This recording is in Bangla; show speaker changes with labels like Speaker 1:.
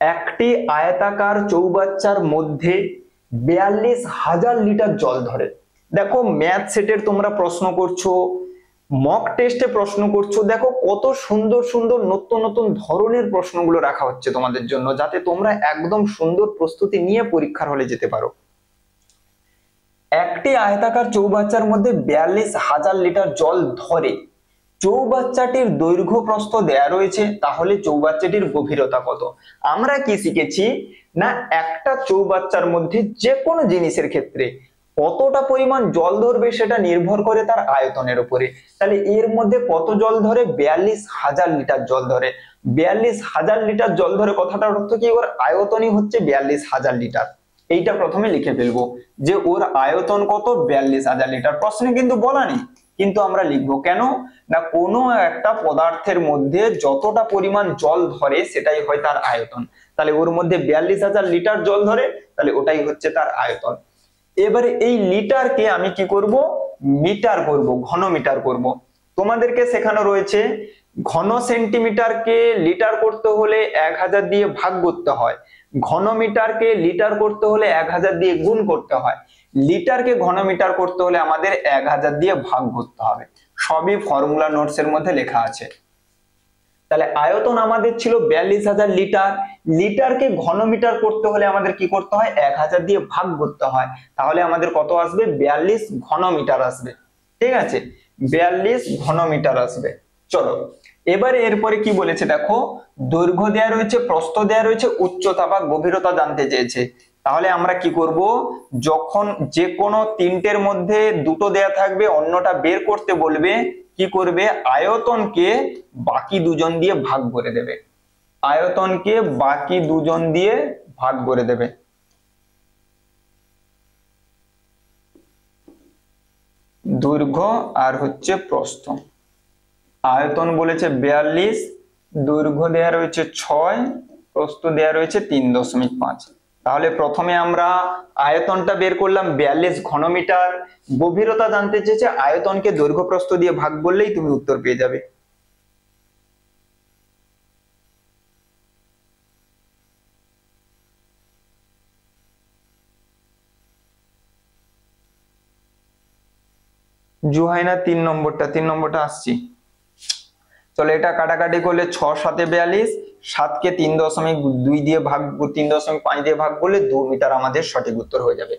Speaker 1: একটি আয়তাকার চৌবাচ্চার মধ্যে 42,000 লিটার জল ধরে। দেখো ম্যাথ সেটের তোমরা প্রশ্ন করছো, মক টেস্টে প্রশ্ন করছো, দেখো কত সুন্দর সুন্দর নতুন নতুন ধরনের প্রশ্নগুলো রাখা হচ্ছে তোমাদের জন্য, যাতে তোমরা একদম সুন্দর প্রস্তুতি নিয়ে পরীক্ষার হলে যেতে পারো। একটি আয়তাকার চৌবাচ্চার মধ্যে 42,000 লিটার জল ধরে, চৌবাচ্চাটির দৈর্ঘ্য প্রস্থ দেয়া রয়েছে, তাহলে চৌবাচ্চাটির গভীরতা কত? আমরা কি শিখেছি না, একটা চৌবাচ্চার মধ্যে যে কোনো জিনিসের ক্ষেত্রে কতটা পরিমাণ জল ধরবে সেটা নির্ভর করে তার আয়তনের উপরে। তাহলে এর মধ্যে কত জল ধরে? 42,000 লিটার জল ধরে। 42,000 লিটার জল ধরে কথাটার অর্থ কি? ওর আয়তনই হচ্ছে 42,000 লিটার। এইটা প্রথমে লিখে ফেলবো যে ওর আয়তন কত? 42,000 লিটার। প্রশ্নে কিন্তু বলা নেই, কিন্তু আমরা লিখবো কেন না, কোনো একটা পদার্থের মধ্যে যতটা পরিমাণ জল ধরে সেটাই হয় তার আয়তন। তাহলে ওর মধ্যে 42,000 লিটার জল ধরে, তাহলে ওটাই হচ্ছে তার আয়তন। এবারে এই লিটারকে আমি কি করব? মিটার করব, ঘন মিটার করব। তোমাদেরকে শেখানো রয়েছে ঘন সেন্টিমিটারকে লিটার করতে হলে 1000 দিয়ে ভাগ করতে হয়, ঘন মিটারকে লিটার করতে হলে 1000 দিয়ে গুণ করতে হয়, লিটারকে ঘন মিটার করতে হলে আমাদের 1000 দিয়ে ভাগ করতে হবে। সবই ফর্মুলা নোটস এর মধ্যে লেখা আছে। তাহলে আয়তন আমাদের ছিল 42,000 লিটার, লিটারকে ঘন মিটার করতে হলে আমাদের কি করতে হয়? 1000 দিয়ে ভাগ করতে হয়, তাহলে আমাদের কত আসবে? 42 ঘন মিটার আসবে। ঠিক আছে, 42 ঘন মিটার আসবে। চলো এবারে এরপরে কি বলেছে দেখো, দৈর্ঘ্য দেয়া রয়েছে, প্রস্থ দেয়া রয়েছে, উচ্চতা বা গভীরতা জানতে চেয়েছে। তাহলে আমরা কি করব, যখন যে কোনো তিনটের মধ্যে দুটো দেয়া থাকবে, অন্যটা বের করতে বলবে, কি করবে? আয়তনকে বাকি দুজন দিয়ে ভাগ করে দেবে, আয়তনকে বাকি দুজন দিয়ে ভাগ করে দেবে। দৈর্ঘ্য আর হচ্ছে প্রস্থ। আয়তন বলেছে 42, দৈর্ঘ্য দেয়া রয়েছে 6, প্রস্থ দেয়া রয়েছে 3.5। তাহলে প্রথমে আমরা আয়তনটা বের করলাম 42 ঘন মিটার, গভীরতা জানতে চেয়েছে, আয়তনকে দৈর্ঘ্য প্রস্থ দিয়ে ভাগ করলেই তুমি উত্তর পেয়ে যাবে। জুহাইনা 3 নম্বরটা আসছি। চলো এটা কাটাকাটি করলে 6 7 42, 7কে 3.2 দিয়ে ভাগ, 3.5 দিয়ে ভাগ করলে 2 মিটার আমাদের সঠিক উত্তর হয়ে যাবে।